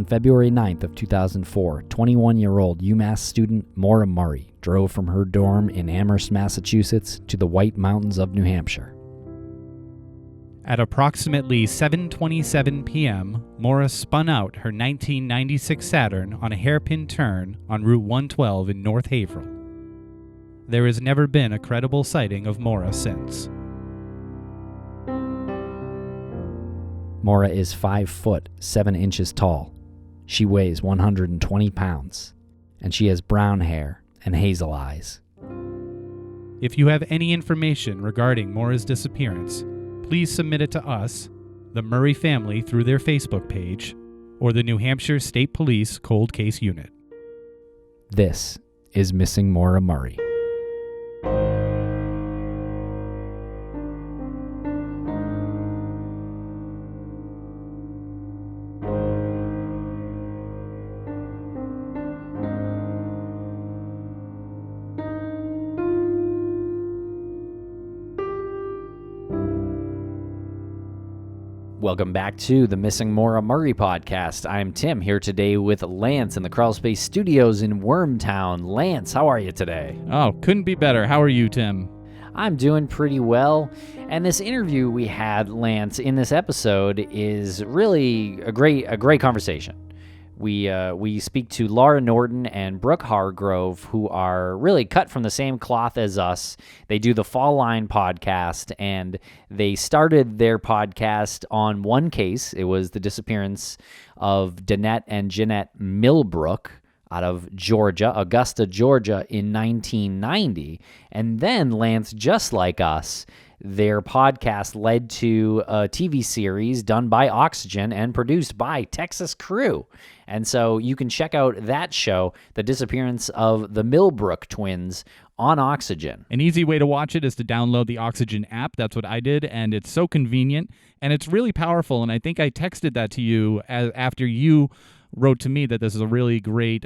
On February 9th of 2004, 21-year-old UMass student Laurah Murray drove from her dorm in Amherst, Massachusetts to the White Mountains of New Hampshire. At approximately 7:27 p.m., Laurah spun out her 1996 Saturn on a hairpin turn on Route 112 in North Haverhill. There has never been a credible sighting of Laurah since. Laurah is 5 foot 7 inches tall. She weighs 120 pounds, and she has brown hair and hazel eyes. If you have any information regarding Laurah's disappearance, please submit it to us, the Murray family through their Facebook page, or the New Hampshire State Police Cold Case Unit. This is Missing Laurah Murray. Welcome back to the Missing Laurah Murray podcast. I'm Tim, here today with Lance in the Crawlspace studios in Wormtown. Lance, how are you today? Oh, couldn't be better. How are you, Tim? I'm doing pretty well. And this interview we had, Lance, in this episode is really a great conversation. We speak to Laurah Norton and Brooke Hargrove, who are really cut from the same cloth as us. They do the Fall Line podcast, and they started their podcast on one case. It was the disappearance of Duett and Jeanette Millbrook out of Georgia, Augusta, Georgia, in 1990. And then, Lance, just like us, their podcast led to a TV series done by Oxygen and produced by Texas Crew. And so you can check out that show, The Disappearance of the Millbrook Twins, on Oxygen. An easy way to watch it is to download the Oxygen app. That's what I did, and it's so convenient, and it's really powerful. And I think I texted that to you after you wrote to me that this is a really great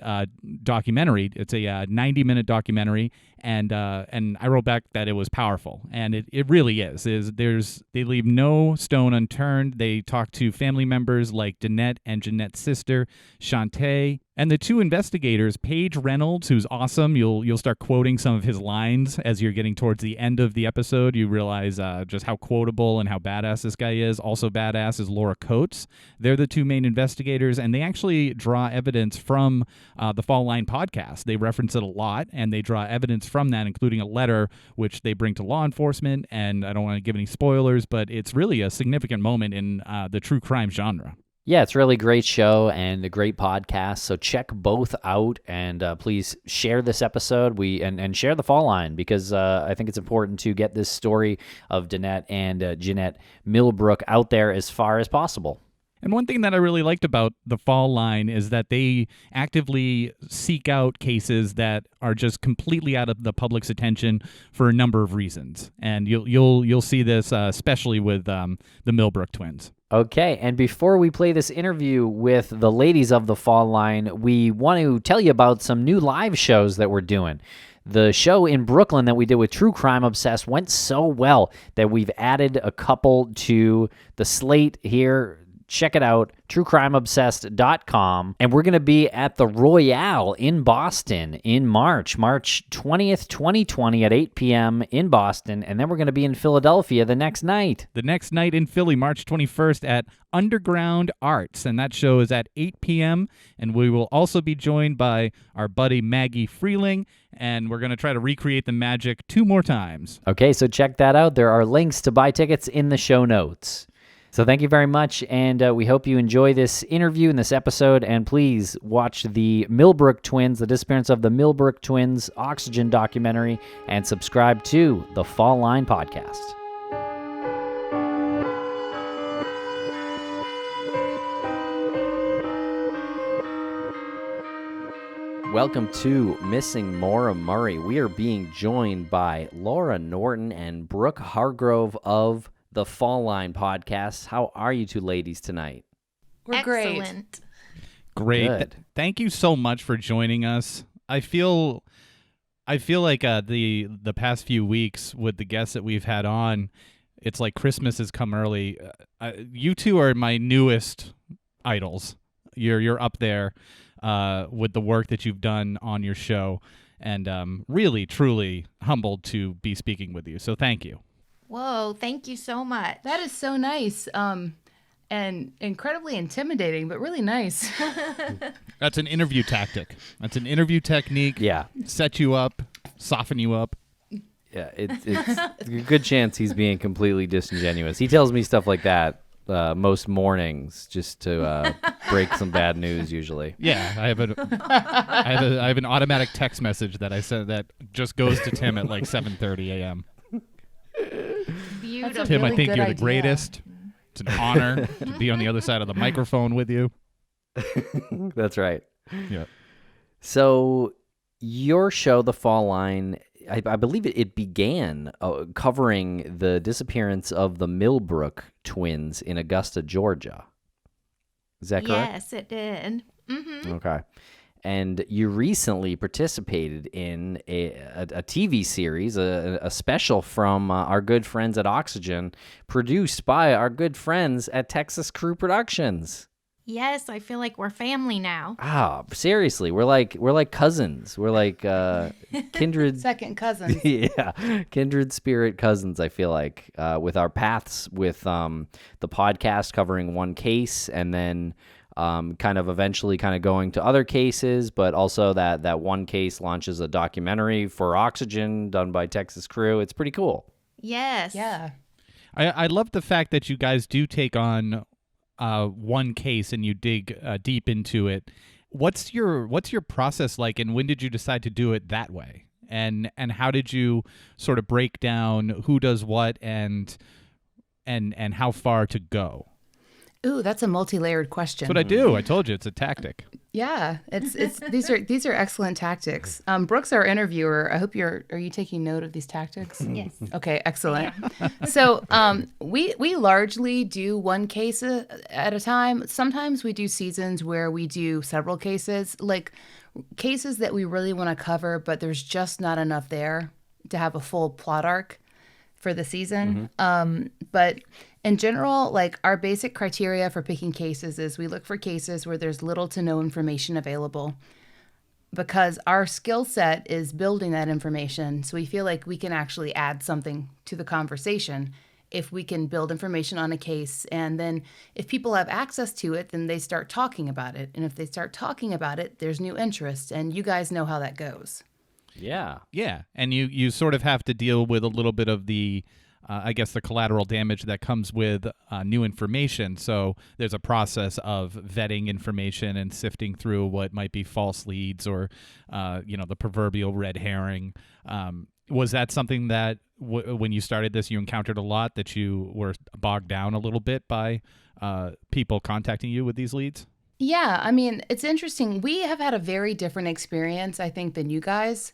documentary. It's a 90-minute documentary, and I wrote back that it was powerful, and it really is. They leave no stone unturned. They talk to family members like Duett and Jeanette's sister, Shantae, and the two investigators, Paige Reynolds, who's awesome. You'll start quoting some of his lines as you're getting towards the end of the episode. You realize just how quotable and how badass this guy is. Also badass is Laura Coates. They're the two main investigators, and they actually draw evidence from the Fall Line podcast. They reference it a lot, and they draw evidence from that, including a letter which they bring to law enforcement. And I don't want to give any spoilers, but it's really a significant moment in the true crime genre. Yeah, it's a really great show and a great podcast, so check both out, and please share this episode and share the Fall Line, because I think it's important to get this story of Duett and Jeanette Millbrook out there as far as possible. And one thing that I really liked about the Fall Line is that they actively seek out cases that are just completely out of the public's attention for a number of reasons, and you'll see this especially with the Millbrook Twins. Okay, and before we play this interview with the ladies of the Fall Line, we want to tell you about some new live shows that we're doing. The show in Brooklyn that we did with True Crime Obsessed went so well that we've added a couple to the slate here. Check it out, truecrimeobsessed.com. And we're going to be at the Royale in Boston in March 20th, 2020 at 8 p.m. in Boston. And then we're going to be in Philadelphia the next night. The next night in Philly, March 21st at Underground Arts. And that show is at 8 p.m. And we will also be joined by our buddy Maggie Freeling. And we're going to try to recreate the magic 2 more times. Okay, so check that out. There are links to buy tickets in the show notes. So thank you very much, and we hope you enjoy this interview and this episode, and please watch the Millbrook Twins, The Disappearance of the Millbrook Twins Oxygen documentary, and subscribe to the Fall Line podcast. Welcome to Missing Laurah Murray. We are being joined by Laurah Norton and Brooke Hargrove of the Fall Line podcast. How are you two ladies tonight? We're Excellent. Great. Good. Thank you so much for joining us. I feel like the past few weeks with the guests that we've had on, it's like Christmas has come early. You two are my newest idols. You're up there with the work that you've done on your show, and really, truly humbled to be speaking with you. So thank you. Whoa, thank you so much. That is so nice. And incredibly intimidating, but really nice. That's an interview tactic. That's an interview technique. Yeah. Set you up, soften you up. Yeah, it's a good chance he's being completely disingenuous. He tells me stuff like that most mornings just to break some bad news usually. Yeah, I have an automatic text message that I send that just goes to Tim at like 7:30 a.m. Beautiful. Tim, I really think good you're the idea. greatest. It's an honor to be on the other side of the microphone with you. That's right. Yeah. So your show, The Fall Line, I believe it began covering the disappearance of the Millbrook Twins in Augusta, Georgia. Is that correct? Yes, it did. Mm-hmm. Okay. And you recently participated in a TV series, a special from our good friends at Oxygen, produced by our good friends at Texas Crew Productions. Yes, I feel like we're family now. Ah, seriously, we're like cousins. We're like kindred Second cousins. yeah, kindred spirit cousins, I feel like, with our paths with the podcast covering one case and then kind of eventually kind of going to other cases, but also that one case launches a documentary for Oxygen done by Texas Crew. It's pretty cool. Yes. Yeah. I love the fact that you guys do take on one case and you dig deep into it. What's your process like, and when did you decide to do it that way? And how did you sort of break down who does what and how far to go? Ooh, that's a multi-layered question. That's what I do. I told you it's a tactic. Yeah, it's these are excellent tactics. Brooke's our interviewer. I hope are you taking note of these tactics? Yes. Okay, excellent. So we largely do one case at a time. Sometimes we do seasons where we do several cases, like cases that we really want to cover, but there's just not enough there to have a full plot arc for the season. But in general, like our basic criteria for picking cases is we look for cases where there's little to no information available, because our skill set is building that information. So we feel like we can actually add something to the conversation if we can build information on a case. And then if people have access to it, then they start talking about it. And if they start talking about it, there's new interest. And you guys know how that goes. Yeah. Yeah, and you sort of have to deal with a little bit of the, I guess, the collateral damage that comes with new information. So there's a process of vetting information and sifting through what might be false leads or, the proverbial red herring. Was that something that when you started this, you encountered a lot, that you were bogged down a little bit by people contacting you with these leads? Yeah, I mean, it's interesting. We have had a very different experience, I think, than you guys,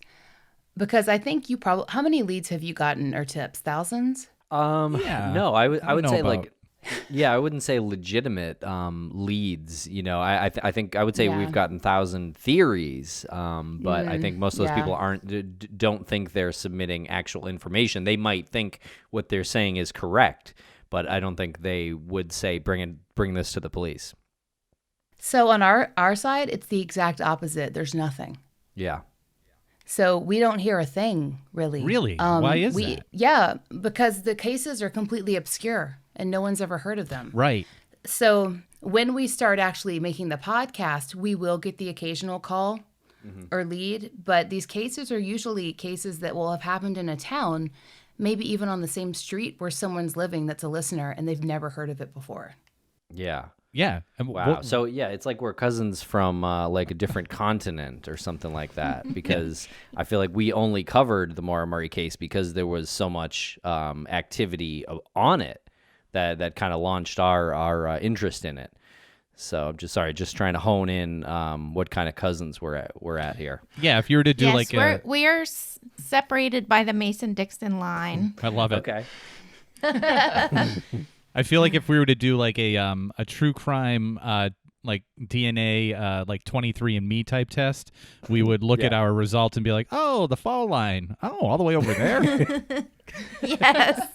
because I think you probably, how many leads have you gotten or tips? Thousands? Yeah. No, I would know say about- like, yeah, I wouldn't say legitimate leads. I think I would say Yeah. we've gotten 1,000 theories, but I think most of those yeah. people don't think they're submitting actual information. They might think what they're saying is correct, but I don't think they would say bring this to the police. So on our side, it's the exact opposite. There's nothing. Yeah. So we don't hear a thing, really. Really? Why is that? Yeah, because the cases are completely obscure and no one's ever heard of them. Right. So when we start actually making the podcast, we will get the occasional call or lead, but these cases are usually cases that will have happened in a town, maybe even on the same street where someone's living that's a listener and they've never heard of it before. Yeah. Yeah. And Wow. So yeah, it's like we're cousins from like a different continent or something like that. Because I feel like we only covered the Maura Murray case because there was so much activity on it that kind of launched our interest in it. So I'm just trying to hone in what kind of cousins we're at here. Yeah, if you were to do Yes, we are separated by the Mason-Dixon line. I love it. Okay. I feel like if we were to do like a true crime like DNA like 23andMe type test, we would look at our results and be like, oh, the fall line. Oh, all the way over there. Yes.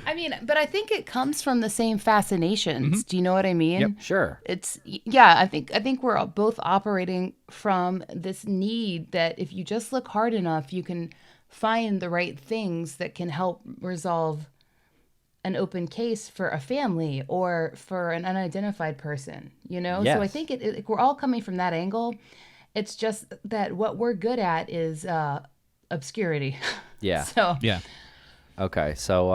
I mean, but I think it comes from the same fascinations. Do you know what I mean? Yep. Sure. I think we're both operating from this need that if you just look hard enough, you can find the right things that can help resolve an open case for a family or for an unidentified person, you know? Yes. So I think we're all coming from that angle. It's just that what we're good at is obscurity. Yeah. So Yeah. Okay, so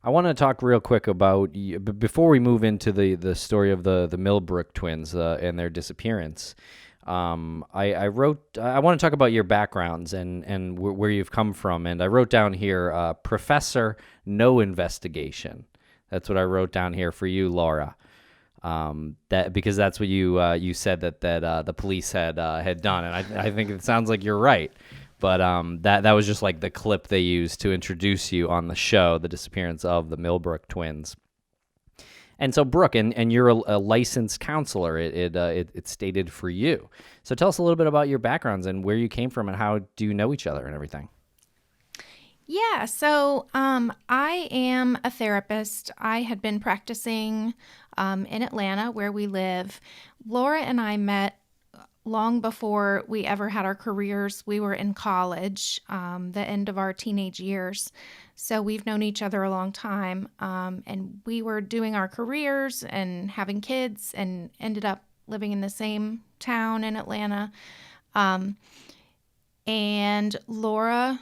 I want to talk real quick about before we move into the story of the Millbrook Twins and their disappearance. I want to talk about your backgrounds and where you've come from, and I wrote down here Professor No Investigation. That's what I wrote down here for you, Laurah. That because that's what you said that the police had done, and I think it sounds like you're right. But that was just like the clip they used to introduce you on the show, The Disappearance of the Millbrook Twins. And so, Brooke, and you're a licensed counselor, it stated for you. So tell us a little bit about your backgrounds and where you came from and how do you know each other and everything. Yeah, so I am a therapist. I had been practicing in Atlanta, where we live. Laurah and I met long before we ever had our careers. We were in college, the end of our teenage years. So we've known each other a long time. And we were doing our careers and having kids and ended up living in the same town in Atlanta. And Laurah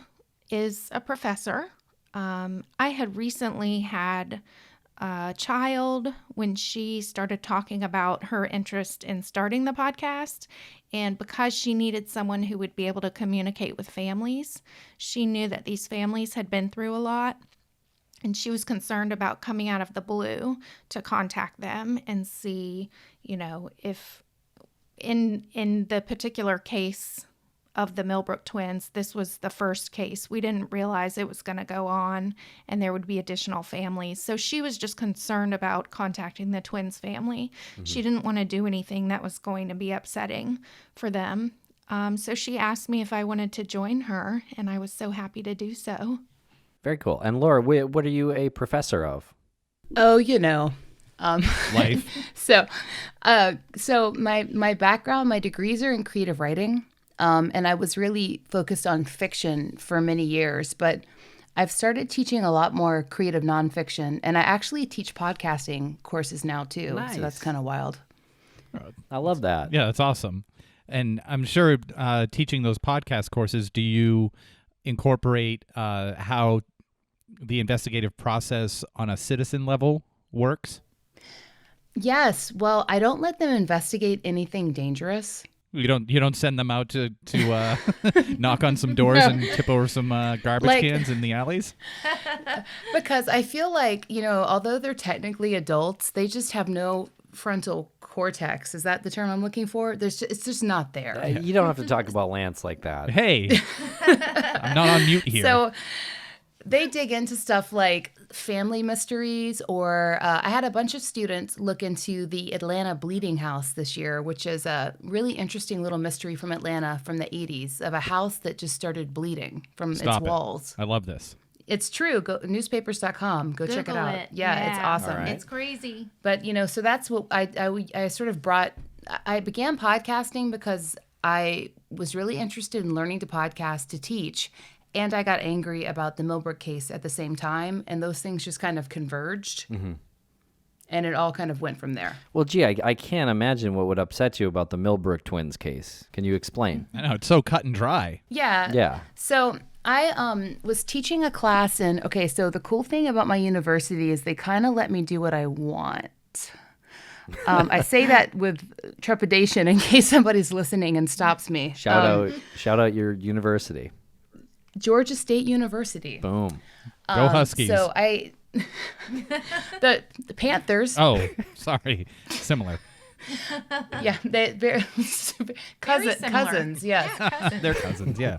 is a professor. I had recently had a child when she started talking about her interest in starting the podcast. And because she needed someone who would be able to communicate with families, she knew that these families had been through a lot. And she was concerned about coming out of the blue to contact them and see, if in the particular case of the Millbrook Twins, this was the first case. We didn't realize it was going to go on and there would be additional families. So she was just concerned about contacting the Twins family. Mm-hmm. She didn't want to do anything that was going to be upsetting for them. So she asked me if I wanted to join her, and I was so happy to do so. Very cool. And Laurah, what are you a professor of? Oh, Life. So my background, my degrees are in creative writing. And I was really focused on fiction for many years, but I've started teaching a lot more creative nonfiction, and I actually teach podcasting courses now too. Nice. So that's kind of wild. I love that. Yeah, that's awesome. And I'm sure teaching those podcast courses, do you incorporate how the investigative process on a citizen level works? Yes. Well, I don't let them investigate anything dangerous. You don't send them out to knock on some doors and tip over some garbage cans in the alleys? Because I feel like, although they're technically adults, they just have no frontal cortex. Is that the term I'm looking for? It's just not there. You don't have to talk about Lance like that. Hey, I'm not on mute here. So they dig into stuff like family mysteries, or I had a bunch of students look into the Atlanta Bleeding House this year, which is a really interesting little mystery from Atlanta from the 80s of a house that just started bleeding from its walls. I love this. It's true. Go newspapers.com. Go check it Google out. it. Yeah, it's awesome. All right. It's crazy. But, so that's what I sort of brought. I began podcasting because I was really interested in learning to podcast to teach. And I got angry about the Millbrook case at the same time, and those things just kind of converged, and it all kind of went from there. Well, gee, I can't imagine what would upset you about the Millbrook Twins case. Can you explain? I know, it's so cut and dry. Yeah. Yeah. So I was teaching a class, so the cool thing about my university is they kind of let me do what I want. I say that with trepidation in case somebody's listening and stops me. Shout out your university. Georgia State University. Boom. Go Huskies. So the Panthers. Oh, sorry. Similar. Yeah, they're cousins. similar. Yes. Yeah, cousins. They're cousins, yeah.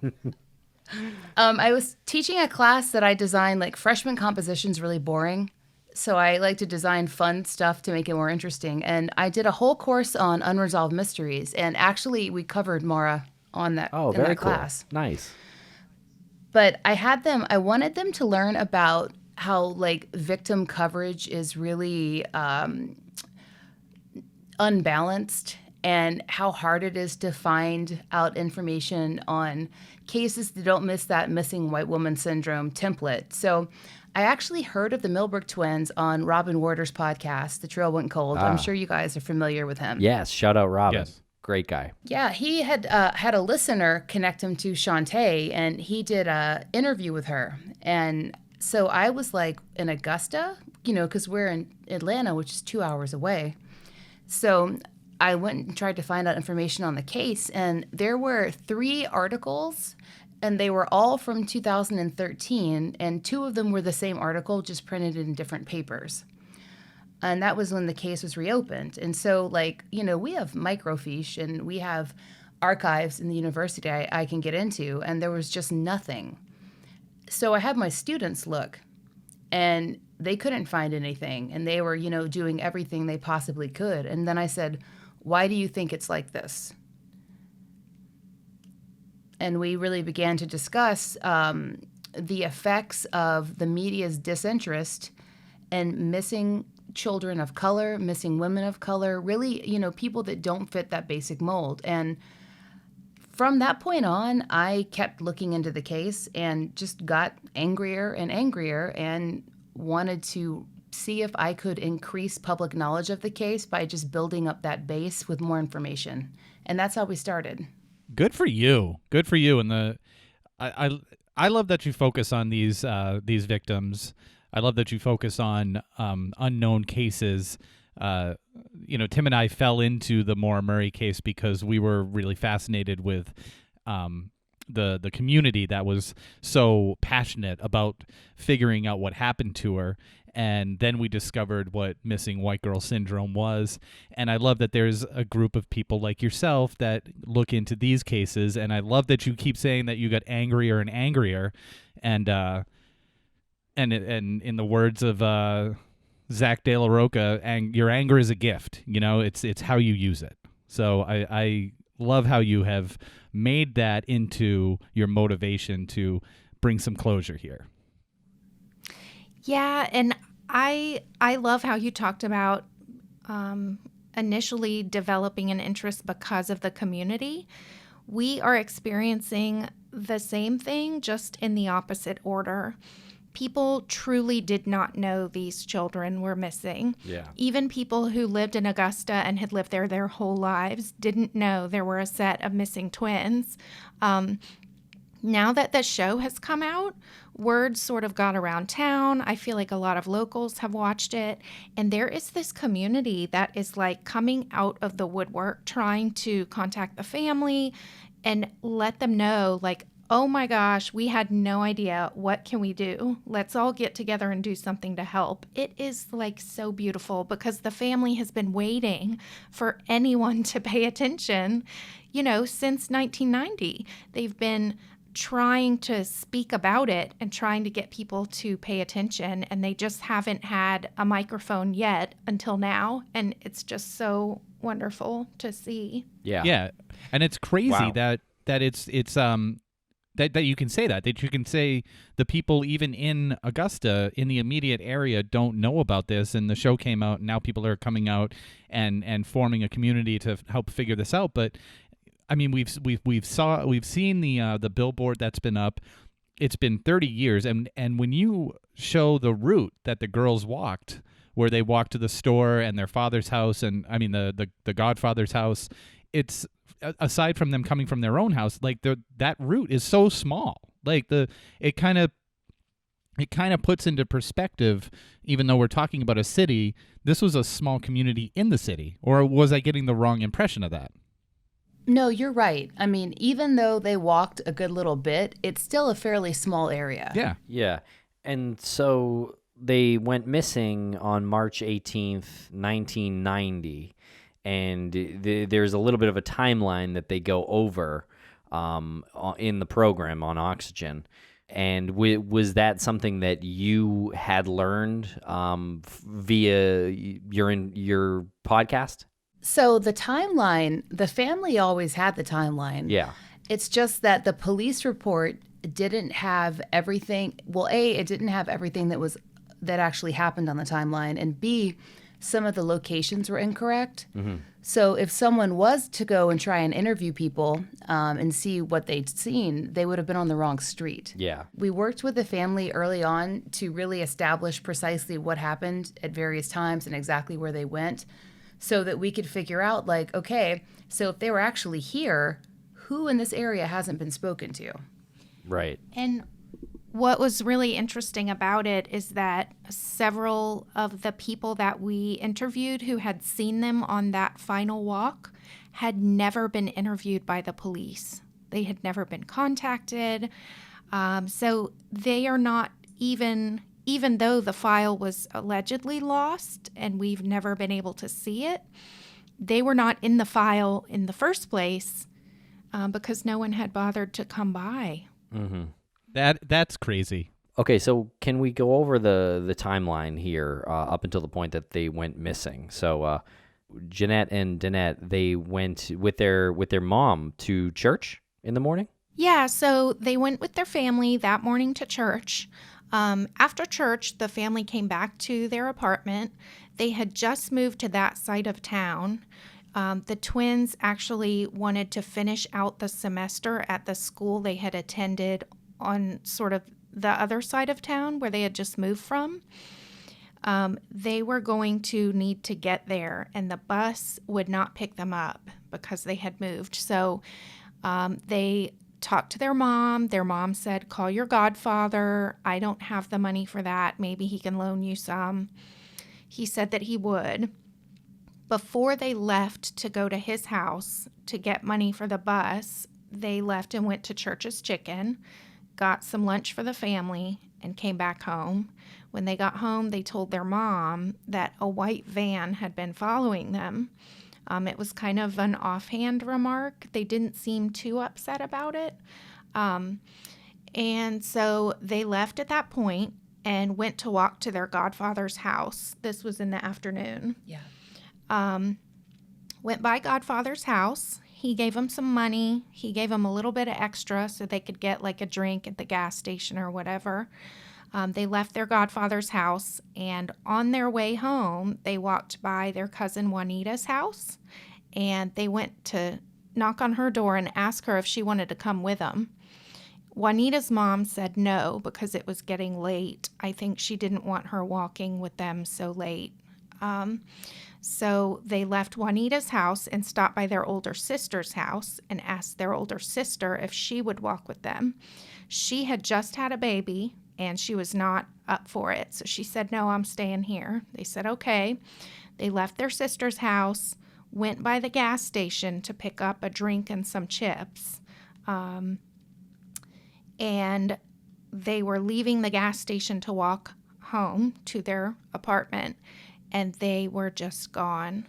I was teaching a class that I designed, like freshman composition's really boring. So I like to design fun stuff to make it more interesting. And I did a whole course on unresolved mysteries. And actually, we covered Mara on that, Oh, in very that cool. class. Nice. But I wanted them to learn about like victim coverage is really unbalanced, and how hard it is to find out information on cases that don't miss that missing white woman syndrome template. So I actually heard of the Millbrook Twins on Robin Warder's podcast, The Trail Went Cold. I'm sure you guys are familiar with him. Yes, shout out Robin. Yes. Great guy. Yeah, he had a listener connect him to Shantae, and he did a interview with her. And so I was like in Augusta, because we're in Atlanta, which is 2 hours away. So I went and tried to find out information on the case, and there were 3 articles, and they were all from 2013, and 2 of them were the same article, just printed in different papers. And that was when the case was reopened. And so, we have microfiche, and we have archives in the university I can get into, and there was just nothing. So I had my students look, and they couldn't find anything, and they were, doing everything they possibly could. And then I said, why do you think it's like this? And we really began to discuss the effects of the media's disinterest and missing children of color, missing women of color, really, people that don't fit that basic mold. And from that point on, I kept looking into the case and just got angrier and angrier and wanted to see if I could increase public knowledge of the case by just building up that base with more information. And that's how we started. Good for you. Good for you. And I love that you focus on these victims. I love that you focus on unknown cases. Tim and I fell into the Maura Murray case because we were really fascinated with the community that was so passionate about figuring out what happened to her. And then we discovered what missing white girl syndrome was. And I love that there's a group of people like yourself that look into these cases. And I love that you keep saying that you got angrier and angrier. And in the words of Zach De La Roca, your anger is a gift. It's how you use it. So I love how you have made that into your motivation to bring some closure here. Yeah, and I love how you talked about initially developing an interest because of the community. We are experiencing the same thing, just in the opposite order. People truly did not know these children were missing. Yeah. Even people who lived in Augusta and had lived there their whole lives didn't know there were a set of missing twins. Now that the show has come out, word sort of got around town. I feel like a lot of locals have watched it. And there is this community that is like coming out of the woodwork, trying to contact the family and let them know, like, oh my gosh, we had no idea. What can we do? Let's all get together and do something to help. It is like so beautiful because the family has been waiting for anyone to pay attention, since 1990. They've been trying to speak about it and trying to get people to pay attention, and they just haven't had a microphone yet until now. And it's just so wonderful to see. Yeah. And it's crazy that it's that you can say that you can say the people even in Augusta in the immediate area don't know about this, and the show came out and now people are coming out and forming a community to help figure this out. But I mean, we've seen the billboard that's been up. It's been 30 years, and when you show the route that the girls walked, where they walked to the store and their father's house, and I mean the godfather's house, it's aside from them coming from their own house, like that route is so small. Like it kind of puts into perspective, even though we're talking about a city, this was a small community in the city. Or was I getting the wrong impression of that? No, you're right. I mean, even though they walked a good little bit, it's still a fairly small area. Yeah. Yeah. And so they went missing on March 18th, 1990. And there's a little bit of a timeline that they go over in the program on Oxygen. And was that something that you had learned via your podcast? So the timeline, the family always had the timeline. Yeah. It's just that the police report didn't have everything. Well, A, it didn't have everything that actually happened on the timeline, and B, some of the locations were incorrect. So if someone was to go and try and interview people and see what they'd seen, they would have been on the wrong street. Yeah. We worked with the family early on to really establish precisely what happened at various times and exactly where they went, so that we could figure out, like, okay, so if they were actually here, who in this area hasn't been spoken to? Right. And what was really interesting about it is that several of the people that we interviewed who had seen them on that final walk had never been interviewed by the police. They had never been contacted. So they are not even though the file was allegedly lost and we've never been able to see it, they were not in the file in the first place because no one had bothered to come by. Mm-hmm. That's crazy. Okay, so can we go over the timeline here up until the point that they went missing? So Jeanette and Danette, they went with their mom to church in the morning? Yeah, so they went with their family that morning to church. After church, the family came back to their apartment. They had just moved to that side of town. The twins actually wanted to finish out the semester at the school they had attended on sort of the other side of town where they had just moved from. They were going to need to get there, and the bus would not pick them up because they had moved. So they talked to their mom. Their mom said, call your godfather. I don't have the money for that. Maybe he can loan you some. He said that he would. Before they left to go to his house to get money for the bus, they left and went to Church's Chicken, got some lunch for the family, and came back home. When they got home, they told their mom that a white van had been following them. It was kind of an offhand remark. They didn't seem too upset about it. And so they left at that point and went to walk to their godfather's house. This was in the afternoon. Yeah. Went by godfather's house. He gave them some money. He gave them a little bit of extra so they could get like a drink at the gas station or whatever. They left their godfather's house, and on their way home, they walked by their cousin Juanita's house, and they went to knock on her door and ask her if she wanted to come with them. Juanita's mom said no because it was getting late. I think she didn't want her walking with them so late. So they left Juanita's house and stopped by their older sister's house and asked their older sister if she would walk with them. She had just had a baby, and she was not up for it. So she said, no, I'm staying here. They said, okay. They left their sister's house, went by the gas station to pick up a drink and some chips. And they were leaving the gas station to walk home to their apartment, and they were just gone,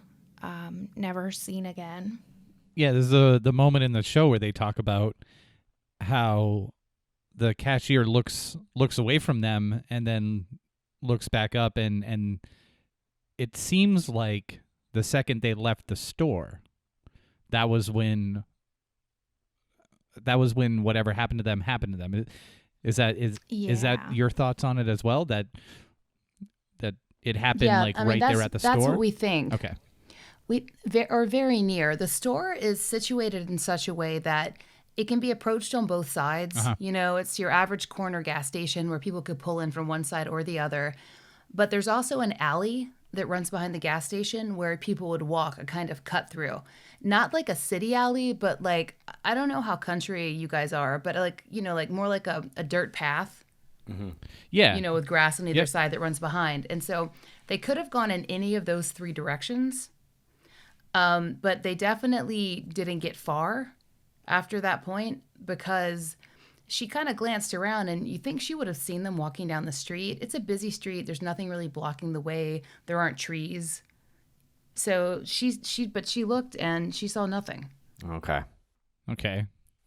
never seen again. Yeah, there's the moment in the show where they talk about how the cashier looks away from them and then looks back up, and it seems like the second they left the store, that was when whatever happened to them happened to them. Is that your thoughts on it as well? That it happened right there at the store? That's what we think. Okay. We are very near. The store is situated in such a way that it can be approached on both sides. Uh-huh. You know, it's your average corner gas station where people could pull in from one side or the other. But there's also an alley that runs behind the gas station where people would walk a kind of cut through. Not like a city alley, but like, I don't know how country you guys are, but like, you know, like more like a dirt path. Mm-hmm. Yeah. You know, with grass on either side that runs behind. And so they could have gone in any of those three directions. But they definitely didn't get far after that point because she kind of glanced around and you think she would have seen them walking down the street. It's a busy street. There's nothing really blocking the way. There aren't trees. So she looked and she saw nothing. Okay.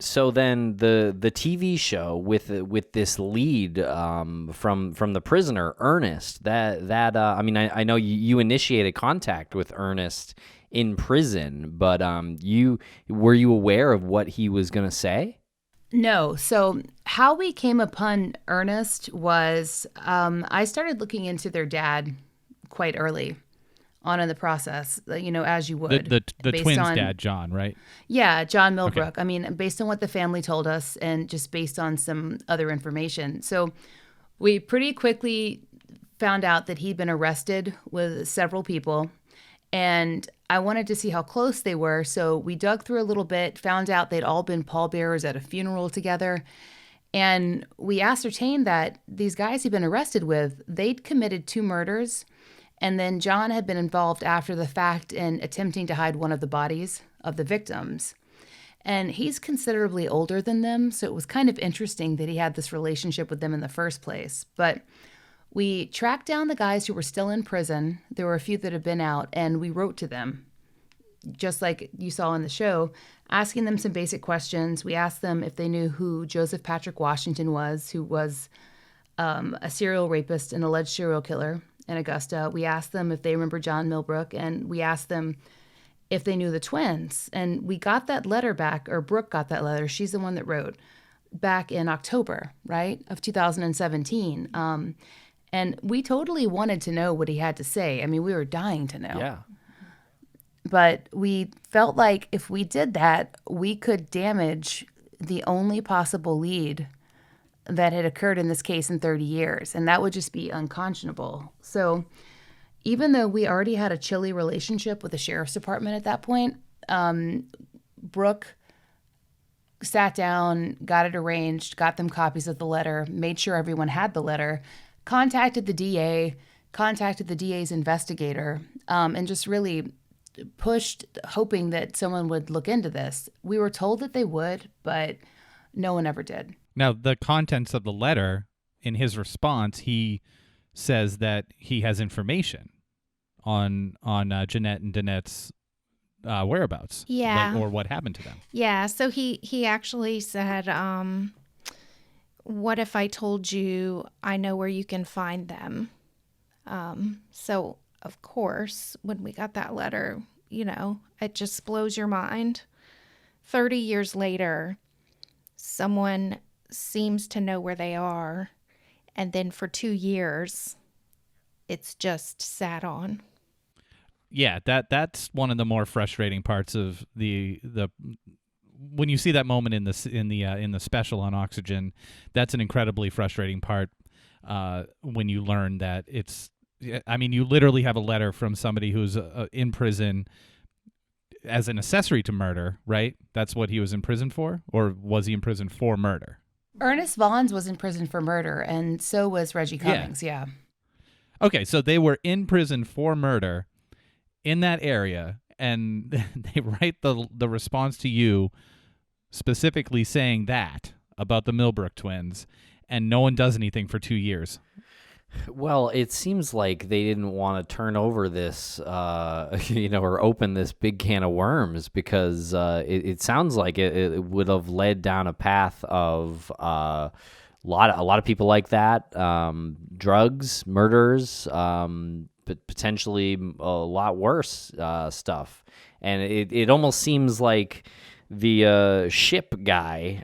So then the TV show with this lead from the prisoner Ernest, I mean I know you initiated contact with Ernest in prison, but were you aware of what he was going to say? No. So how we came upon Ernest was I started looking into their dad quite early on in the process, as you would. The based twins' on- dad, John, right? Yeah, John Millbrook. I mean, based on what the family told us and just based on some other information. So we pretty quickly found out that he'd been arrested with several people. And I wanted to see how close they were. So we dug through a little bit, found out they'd all been pallbearers at a funeral together. And we ascertained that these guys he'd been arrested with, they'd committed 2 murders. And then John had been involved after the fact in attempting to hide one of the bodies of the victims. And he's considerably older than them, so it was kind of interesting that he had this relationship with them in the first place. But we tracked down the guys who were still in prison. There were a few that had been out, and we wrote to them, just like you saw in the show, asking them some basic questions. We asked them if they knew who Joseph Patrick Washington was, who was a serial rapist and alleged serial killer in Augusta. We asked them if they remember John Millbrook, and we asked them if they knew the twins. And we got that letter back, or Brooke got that letter. She's the one that wrote back in October, right, of 2017. And we totally wanted to know what he had to say. I mean, we were dying to know. Yeah. But we felt like if we did that, we could damage the only possible lead that had occurred in this case in 30 years. And that would just be unconscionable. So even though we already had a chilly relationship with the sheriff's department at that point, Brooke sat down, got it arranged, got them copies of the letter, made sure everyone had the letter, contacted the DA, contacted the DA's investigator, and just really pushed, hoping that someone would look into this. We were told that they would, but no one ever did. Now, the contents of the letter, in his response, he says that he has information on Jeanette and Danette's whereabouts. Yeah. Or what happened to them. Yeah, so he actually said, what if I told you I know where you can find them? So, of course, when we got that letter, it just blows your mind. 30 years later, someone seems to know where they are, and then for 2 years, it's just sat on. Yeah, that's one of the more frustrating parts of the when you see that moment in the special on Oxygen. That's an incredibly frustrating part when you learn that it's. I mean, you literally have a letter from somebody who's in prison as an accessory to murder, right? That's what he was in prison for, or was he in prison for murder? Ernest Vaughns was in prison for murder, and so was Reggie Cummings, yeah. Okay, so they were in prison for murder in that area, and they write the response to you specifically saying that about the Millbrook twins, and no one does anything for 2 years. Well, it seems like they didn't want to turn over this, or open this big can of worms, because it sounds like it would have led down a path of a lot of people like that, drugs, murders, but potentially a lot worse stuff. And it almost seems like the Ship guy,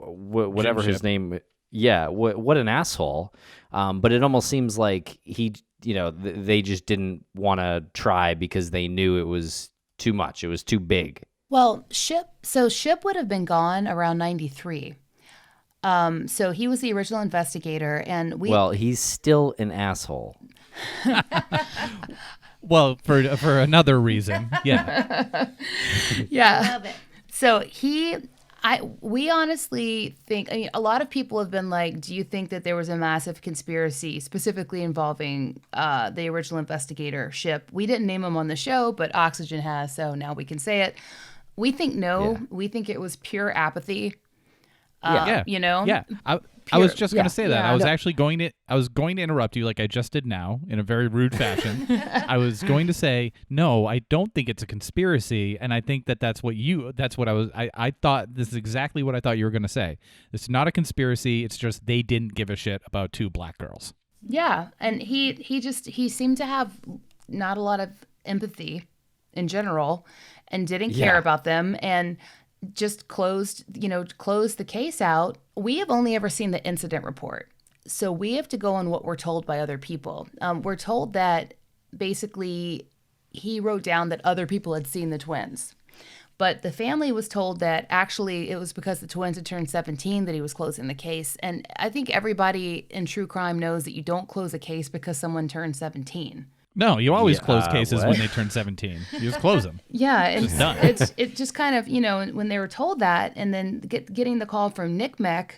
whatever his name. Yeah, what an asshole. But it almost seems like they just didn't want to try because they knew it was too much. It was too big. Well, Ship would have been gone around 93. So he was the original investigator, and Well, he's still an asshole. Well, for another reason, yeah. Yeah. Love it. So we honestly think, a lot of people have been like, do you think that there was a massive conspiracy specifically involving the original investigator, Ship? We didn't name him on the show, but Oxygen has, so now we can say it. We think no. Yeah. We think it was pure apathy. Yeah. Yeah. I was just going to say that. yeah. I was actually going to interrupt you like I just did now in a very rude fashion. I was going to say, no, I don't think it's a conspiracy. And I think that's what I thought, this is exactly what I thought you were going to say. It's not a conspiracy. It's just they didn't give a shit about 2 black girls. Yeah. And he seemed to have not a lot of empathy in general and didn't care about them. And just closed the case out. We have only ever seen the incident report. So we have to go on what we're told by other people. We're told that basically he wrote down that other people had seen the twins. But the family was told that actually it was because the twins had turned 17 that he was closing the case. And I think everybody in true crime knows that you don't close a case because someone turned 17. No, you always Yeah, close cases what? when they turn 17. You just close them. Yeah, and Just done. it just kind of, when they were told that, and then getting the call from NCMEC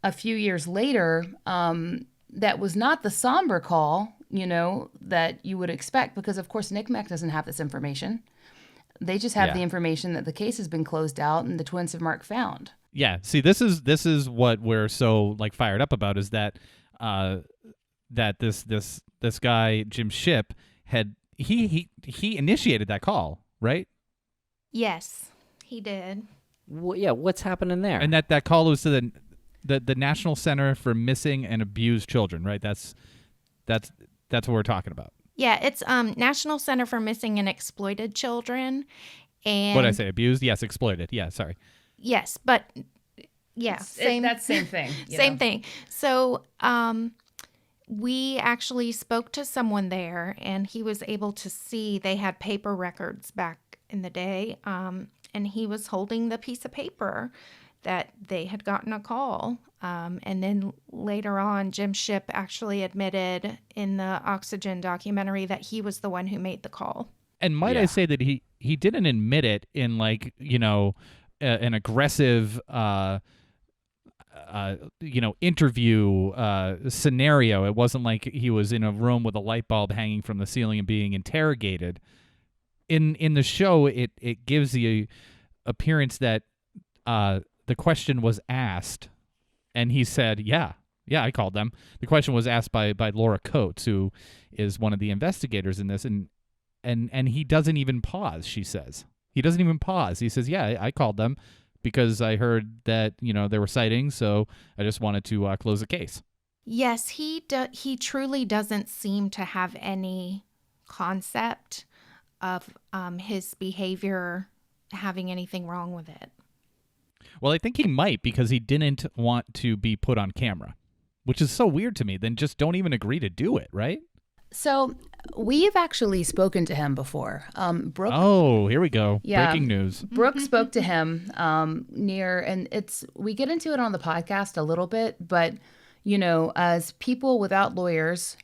a few years later, that was not the somber call, that you would expect, because of course NCMEC doesn't have this information. They just have the information that the case has been closed out and the twins have marked found. Yeah. See, this is what we're so fired up about, is that that this guy Jim Shipp had he initiated that call, right? Yes, he did. Well, yeah, what's happening there? And that call was to the National Center for Missing and Abused Children, right? That's what we're talking about. Yeah, it's National Center for Missing and Exploited Children. And What did I say? Abused? Yes, exploited. Yeah, sorry. yes, but yeah, same thing. same thing. So we actually spoke to someone there, and he was able to see they had paper records back in the day, and he was holding the piece of paper that they had gotten a call. And then later on, Jim Shipp actually admitted in the Oxygen documentary that he was the one who made the call. And might I say that he didn't admit it in an aggressive interview scenario. It wasn't like he was in a room with a light bulb hanging from the ceiling and being interrogated. In the show, it gives the appearance that the question was asked, and he said, yeah, I called them. The question was asked by Laurah Coates, who is one of the investigators in this, and he doesn't even pause, she says. He doesn't even pause. He says, yeah, I called them because I heard that, there were sightings, so I just wanted to close the case. Yes, he truly doesn't seem to have any concept of his behavior having anything wrong with it. Well, I think he might, because he didn't want to be put on camera, which is so weird to me. Then just don't even agree to do it, right? So we've actually spoken to him before. Brooke. Oh, here we go. Yeah. Breaking news. Brooke spoke to him and we get into it on the podcast a little bit, but as people without lawyers,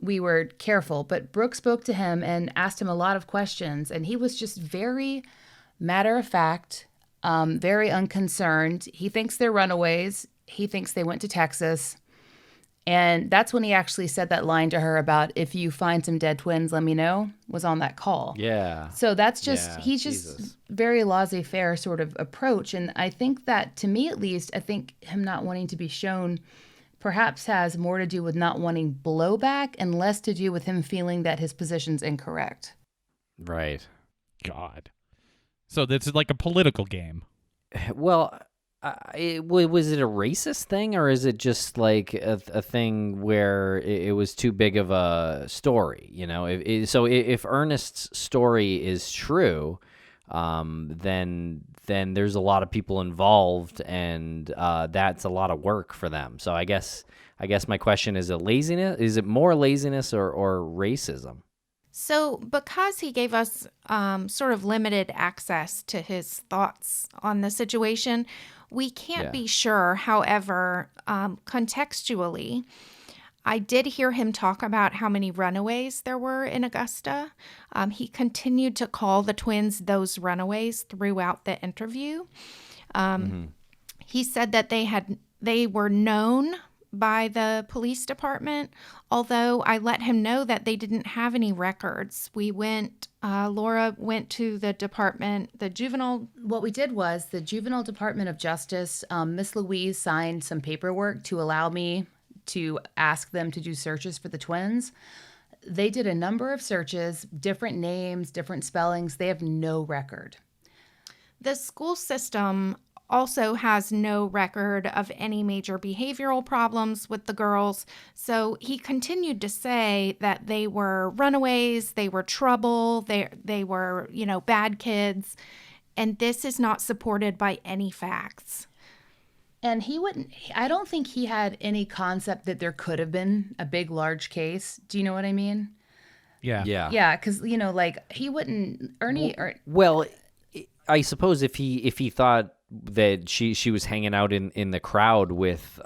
we were careful. But Brooke spoke to him and asked him a lot of questions, and he was just very matter of fact, very unconcerned. He thinks they're runaways. He thinks they went to Texas. And that's when he actually said that line to her about, if you find some dead twins, let me know, was on that call. Yeah. So that's just, Yeah, he's Jesus. just very laissez-faire sort of approach. And I think that, to me at least, I think him not wanting to be shown perhaps has more to do with not wanting blowback and less to do with him feeling that his position's incorrect. Right. God. So this is like a political game. Well, was it a racist thing, or is it just like a thing where it was too big of a story? If Ernest's story is true, then there's a lot of people involved, and that's a lot of work for them. So I guess my question is: laziness? Is it more laziness or racism? So because he gave us sort of limited access to his thoughts on the situation, we can't be sure. However, contextually, I did hear him talk about how many runaways there were in Augusta. He continued to call the twins those runaways throughout the interview. He said that they were known by the police department, although I let him know that they didn't have any records. Laurah went to the department, the juvenile. What we did was the Juvenile Department of Justice, Miss Louise signed some paperwork to allow me to ask them to do searches for the twins. They did a number of searches, different names, different spellings. They have no record. The school system also has no record of any major behavioral problems with the girls. So he continued to say that they were runaways, they were trouble, they were, bad kids. And this is not supported by any facts. And I don't think he had any concept that there could have been a big, large case. Do you know what I mean? Yeah. Yeah, because, like, he wouldn't, Well, I suppose if he thought that she was hanging out in the crowd with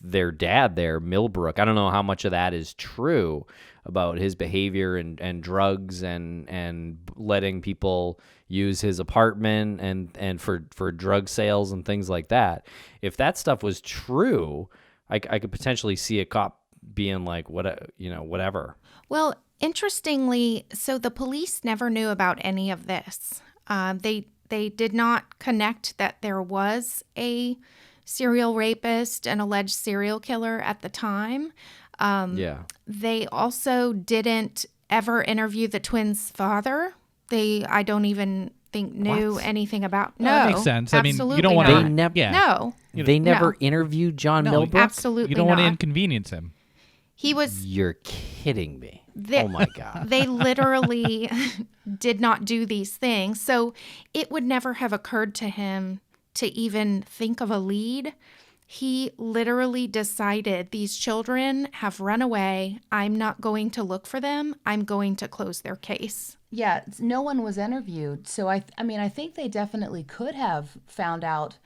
their dad there, Millbrook. I don't know how much of that is true about his behavior and drugs and letting people use his apartment and for drug sales and things like that. If that stuff was true, I could potentially see a cop being like, whatever. Well, interestingly, so the police never knew about any of this. They did not connect that there was a serial rapist, an alleged serial killer at the time. They also didn't ever interview the twins' father. I don't even think knew anything about. No, that makes sense. I mean, you don't want to. No, they never interviewed John Millbrook. Absolutely, you don't not. want to inconvenience him. He was. You're kidding me. Oh my God. They literally did not do these things. So it would never have occurred to him to even think of a lead. He literally decided these children have run away. I'm not going to look for them. I'm going to close their case. Yeah, no one was interviewed. So I think they definitely could have found out,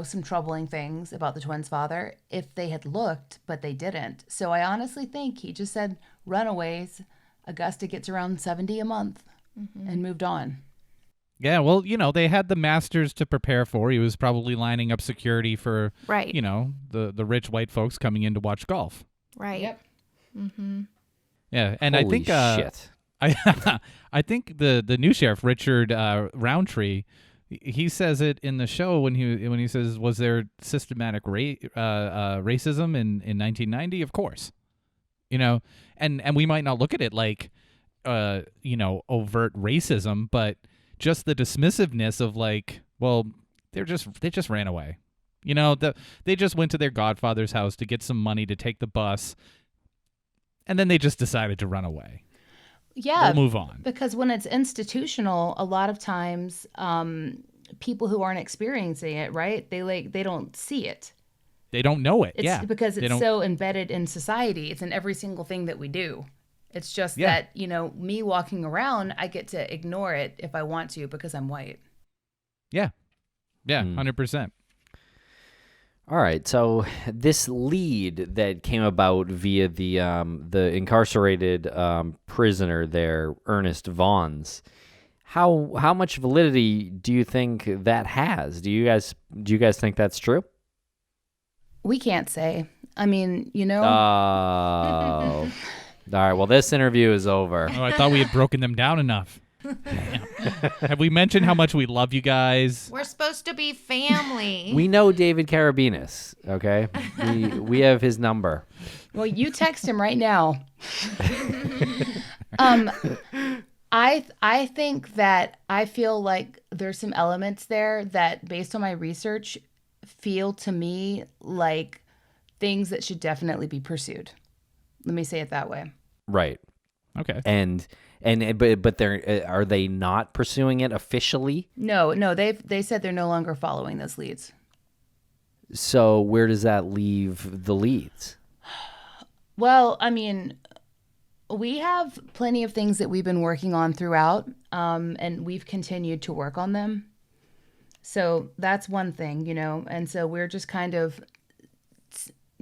some troubling things about the twins' father if they had looked, but they didn't. So I honestly think he just said runaways. Augusta gets around 70 a month and moved on. Yeah, well, they had the masters to prepare for. He was probably lining up security for, right. The rich white folks coming in to watch golf. Right. Yep. Mm-hmm. Yeah, and Holy shit. I think the new sheriff, Richard Roundtree, he says it in the show when he says, was there systematic racism in 1990? Of course. And we might not look at it like overt racism, but just the dismissiveness of like, well, they just ran away. They just went to their godfather's house to get some money to take the bus, and then they just decided to run away. Yeah, we'll move on. Because when it's institutional, a lot of times people who aren't experiencing it, right? They don't see it. They don't know it. It's because it's so embedded in society. It's in every single thing that we do. It's just that, me walking around, I get to ignore it if I want to because I'm white. Yeah. Yeah, 100%. All right, so this lead that came about via the incarcerated prisoner there, Ernest Vaughns, how much validity do you think that has? Do you guys think that's true? We can't say. I mean, Oh. All right, well, this interview is over. Oh, I thought we had broken them down enough. Have we mentioned how much we love you guys? We're supposed to be family. We know David Carabinas, okay? We have his number. Well, you text him right now. I think that I feel like there's some elements there that, based on my research, feel to me like things that should definitely be pursued. Let me say it that way. Right. Okay. But are they not pursuing it officially? No, they said they're no longer following those leads. So where does that leave the leads? Well, I mean, we have plenty of things that we've been working on throughout, and we've continued to work on them. So that's one thing, and so we're just kind of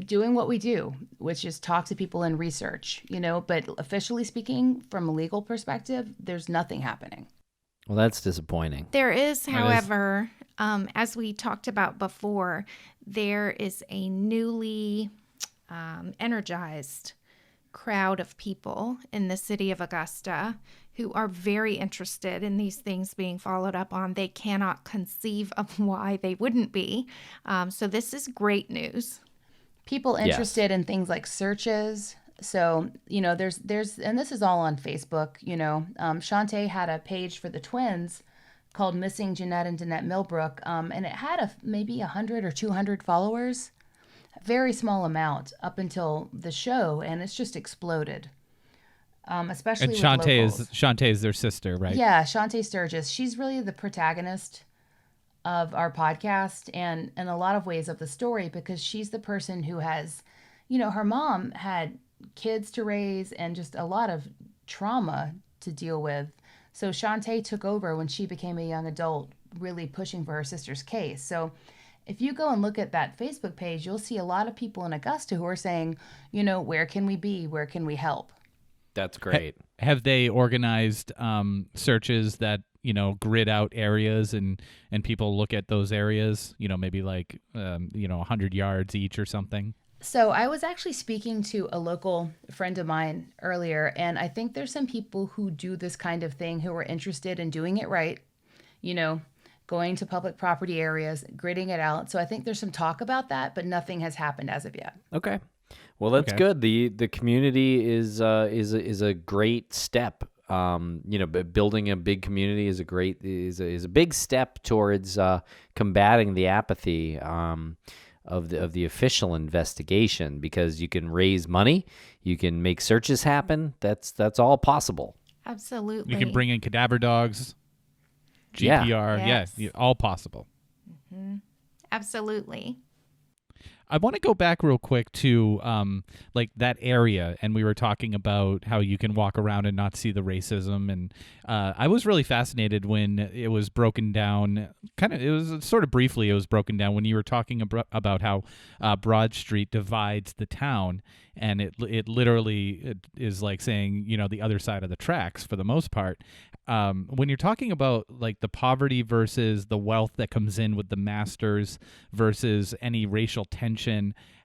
doing what we do, which is talk to people and research, but officially speaking, from a legal perspective, there's nothing happening. Well, that's disappointing. There is, however, as we talked about before, there is a newly energized crowd of people in the city of Augusta who are very interested in these things being followed up on. They cannot conceive of why they wouldn't be. So this is great news. People interested in things like searches. So, there's, and this is all on Facebook, Shantae had a page for the twins called Missing Jeanette and Danette Millbrook. And it had maybe 100 or 200 followers, a very small amount up until the show. And it's just exploded. especially And with Shantae locals. is their sister, right? Yeah, Shantae Sturgis. She's really the protagonist of our podcast and in a lot of ways of the story because she's the person who has, her mom had kids to raise and just a lot of trauma to deal with. So Shantae took over when she became a young adult, really pushing for her sister's case. So if you go and look at that Facebook page, you'll see a lot of people in Augusta who are saying, where can we be? Where can we help? That's great. Have they organized searches that grid out areas and people look at those areas? Maybe like 100 yards each or something. So I was actually speaking to a local friend of mine earlier, and I think there's some people who do this kind of thing who are interested in doing it right. Going to public property areas, gridding it out. So I think there's some talk about that, but nothing has happened as of yet. Okay. Well, that's good. The community is a great step. Building a big community is a big step towards combating the apathy of the official investigation, because you can raise money, you can make searches happen. That's all possible. Absolutely. You can bring in cadaver dogs, GPR, Yes. all possible. Mm-hmm. Absolutely. I want to go back real quick to like that area, and we were talking about how you can walk around and not see the racism, and I was really fascinated when it was broken down. It was sort of briefly. It was broken down when you were talking about how Broad Street divides the town, and it literally is like saying the other side of the tracks for the most part. When you're talking about like the poverty versus the wealth that comes in with the masters versus any racial tension,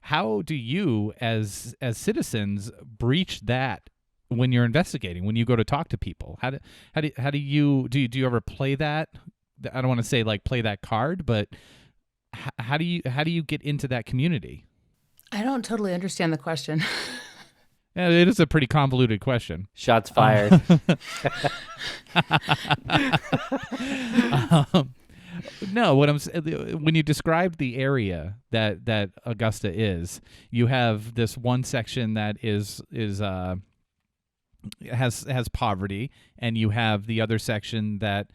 how do you as citizens breach that when you're investigating, when you go to talk to people? How do you ever play that? I don't want to say like play that card, but how do you get into that community? I don't totally understand the question. Yeah, it is a pretty convoluted question. Shots fired. No, what I'm when you described the area that Augusta is, you have this one section that has poverty, and you have the other section that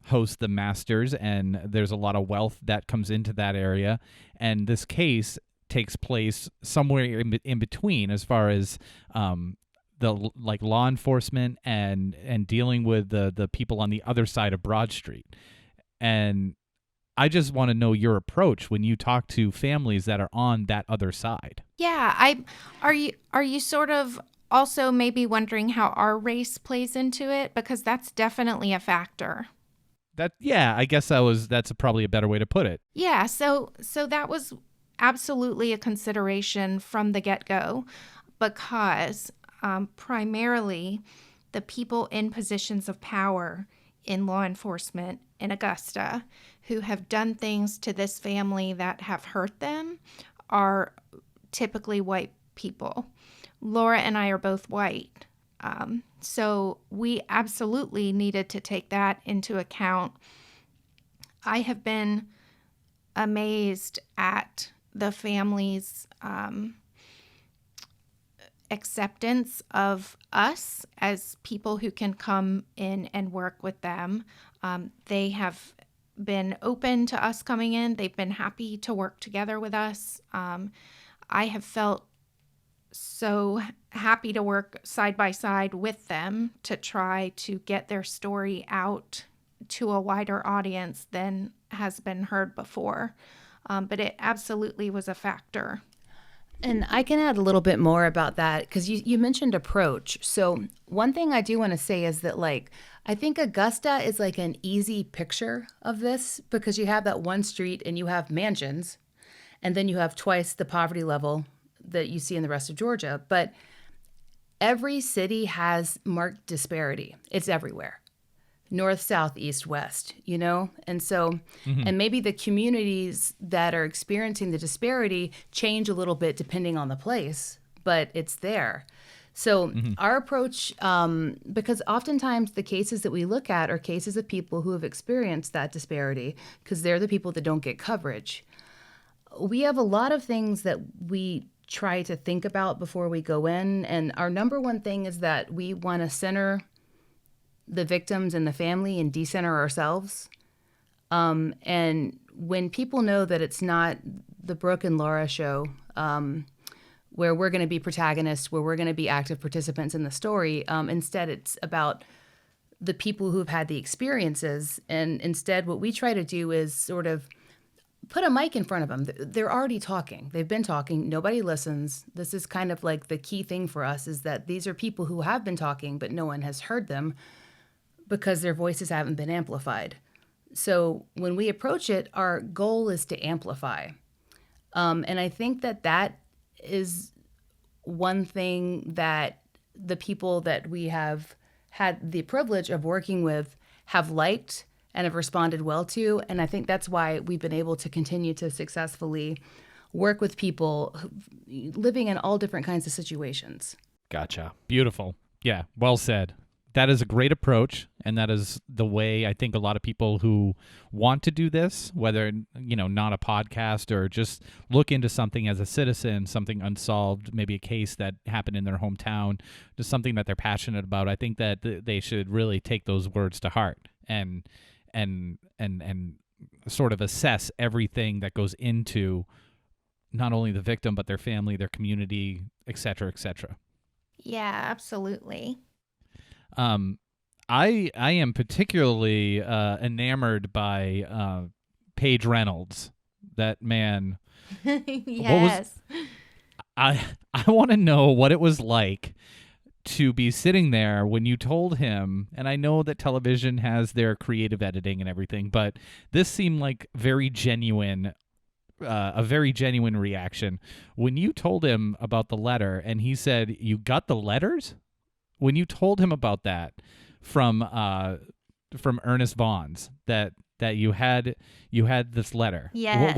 hosts the masters, and there's a lot of wealth that comes into that area. And this case takes place somewhere in between, as far as the like law enforcement and dealing with the people on the other side of Broad Street. And I just want to know your approach when you talk to families that are on that other side. Yeah, are you sort of also maybe wondering how our race plays into it, because that's definitely a factor. I guess that's probably a better way to put it. Yeah, so that was absolutely a consideration from the get-go, because primarily the people in positions of power in law enforcement in Augusta who have done things to this family that have hurt them are typically white people. Laurah and I are both white. So we absolutely needed to take that into account. I have been amazed at the family's acceptance of us as people who can come in and work with them. They have been open to us coming in. They've been happy to work together with us. I have felt so happy to work side by side with them to try to get their story out to a wider audience than has been heard before. But it absolutely was a factor. And I can add a little bit more about that, because you mentioned approach. So one thing I do want to say is that, like, I think Augusta is like an easy picture of this, because you have that one street and you have mansions, and then you have twice the poverty level that you see in the rest of Georgia. But every city has marked disparity. It's everywhere. North, south, east, west, And so, and maybe the communities that are experiencing the disparity change a little bit depending on the place, but it's there. So our approach, because oftentimes the cases that we look at are cases of people who have experienced that disparity, because they're the people that don't get coverage. We have a lot of things that we try to think about before we go in. And our number one thing is that we want to center the victims and the family and decenter ourselves. And when people know that it's not the Brooke and Laurah show, where we're going to be protagonists, where we're going to be active participants in the story, instead it's about the people who've had the experiences. And instead what we try to do is sort of put a mic in front of them. They're already talking. They've been talking. Nobody listens. This is kind of like the key thing for us, is that these are people who have been talking, but no one has heard them because their voices haven't been amplified. So when we approach it, our goal is to amplify. And I think that is one thing that the people that we have had the privilege of working with have liked and have responded well to. And I think that's why we've been able to continue to successfully work with people living in all different kinds of situations. Gotcha. Beautiful. Yeah, well said. That is a great approach, and that is the way I think a lot of people who want to do this, whether, not a podcast or just look into something as a citizen, something unsolved, maybe a case that happened in their hometown, just something that they're passionate about. I think that they should really take those words to heart and sort of assess everything that goes into not only the victim, but their family, their community, et cetera, et cetera. Yeah, absolutely. I am particularly enamored by Paige Reynolds. That man. Yes. I want to know what it was like to be sitting there when you told him, and I know that television has their creative editing and everything, but this seemed like very genuine, a very genuine reaction. When you told him about the letter and he said, "You got the letters?" When you told him about that from Ernest Vaughn's, that you had this letter. Yes.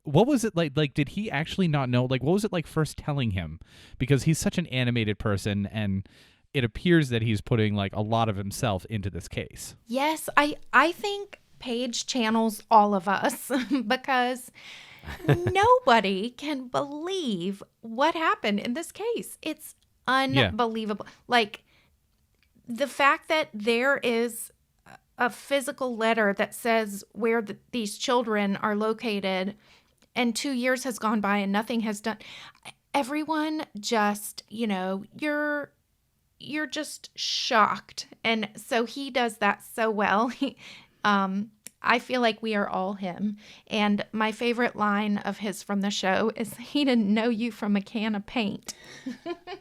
What was it like? Like, did he actually not know? Like, what was it like first telling him? Because he's such an animated person, and it appears that he's putting like a lot of himself into this case. Yes, I think Paige channels all of us because nobody can believe what happened in this case. It's unbelievable. Like, the fact that there is a physical letter that says where these children are located, and 2 years has gone by and nothing has done. Everyone just, you're just shocked. And so he does that so well. I feel like we are all him. And my favorite line of his from the show is, "He didn't know you from a can of paint."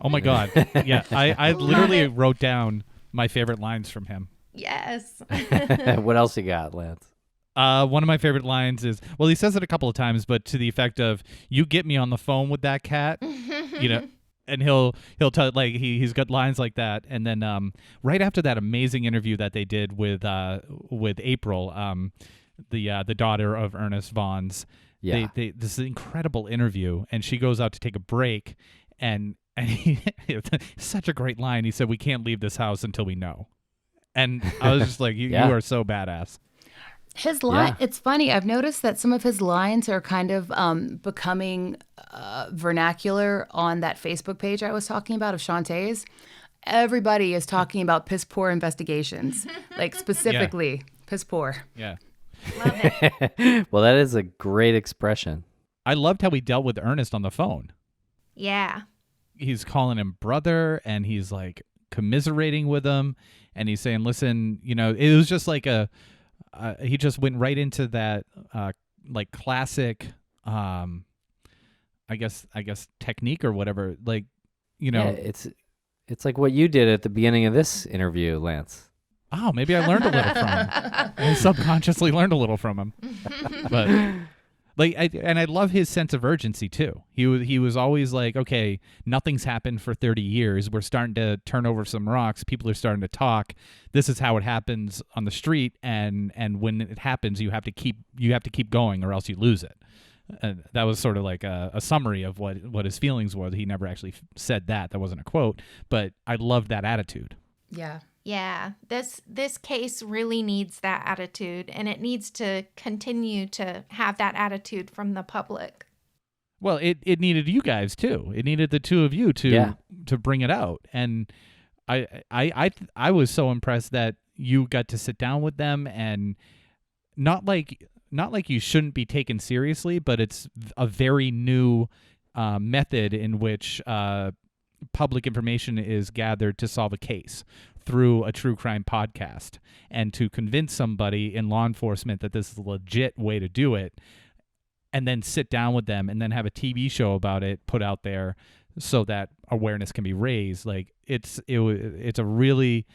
Oh my God. Yeah. I literally wrote down my favorite lines from him. Yes. What else you got, Lance? One of my favorite lines is, well, he says it a couple of times, but to the effect of, "You get me on the phone with that cat," and he'll tell, like, he's got lines like that. And then right after that amazing interview that they did with April, the daughter of Ernest Vaughn's, Yeah. this incredible interview, and she goes out to take a break, and he, such a great line. He said, "We can't leave this house until we know." And I was just like, you are so badass. His line, It's funny. I've noticed that some of his lines are kind of becoming vernacular on that Facebook page I was talking about of Shantae's. Everybody is talking about piss poor investigations, like specifically piss poor. Yeah. Love it. Well, that is a great expression. I loved how he dealt with Ernest on the phone. Yeah. He's calling him brother, and he's like commiserating with him, and he's saying, "Listen, it was just like he just went right into that like classic I guess technique or whatever, like Yeah, it's like what you did at the beginning of this interview, Lance. Oh, maybe I learned a little from him. I subconsciously learned a little from him. But I love his sense of urgency too. He was always like, "Okay, nothing's happened for 30 years. We're starting to turn over some rocks. People are starting to talk. This is how it happens on the street, and when it happens, you have to keep going, or else you lose it." That was sort of like a summary of what his feelings were. He never actually said that. That wasn't a quote, but I loved that attitude. Yeah. Yeah, this case really needs that attitude, and it needs to continue to have that attitude from the public. Well, it needed you guys too. It needed the two of you to bring it out. And I was so impressed that you got to sit down with them, and not like you shouldn't be taken seriously, but it's a very new method in which public information is gathered to solve a case through a true crime podcast, and to convince somebody in law enforcement that this is a legit way to do it, and then sit down with them and then have a TV show about it put out there so that awareness can be raised. Like it's a really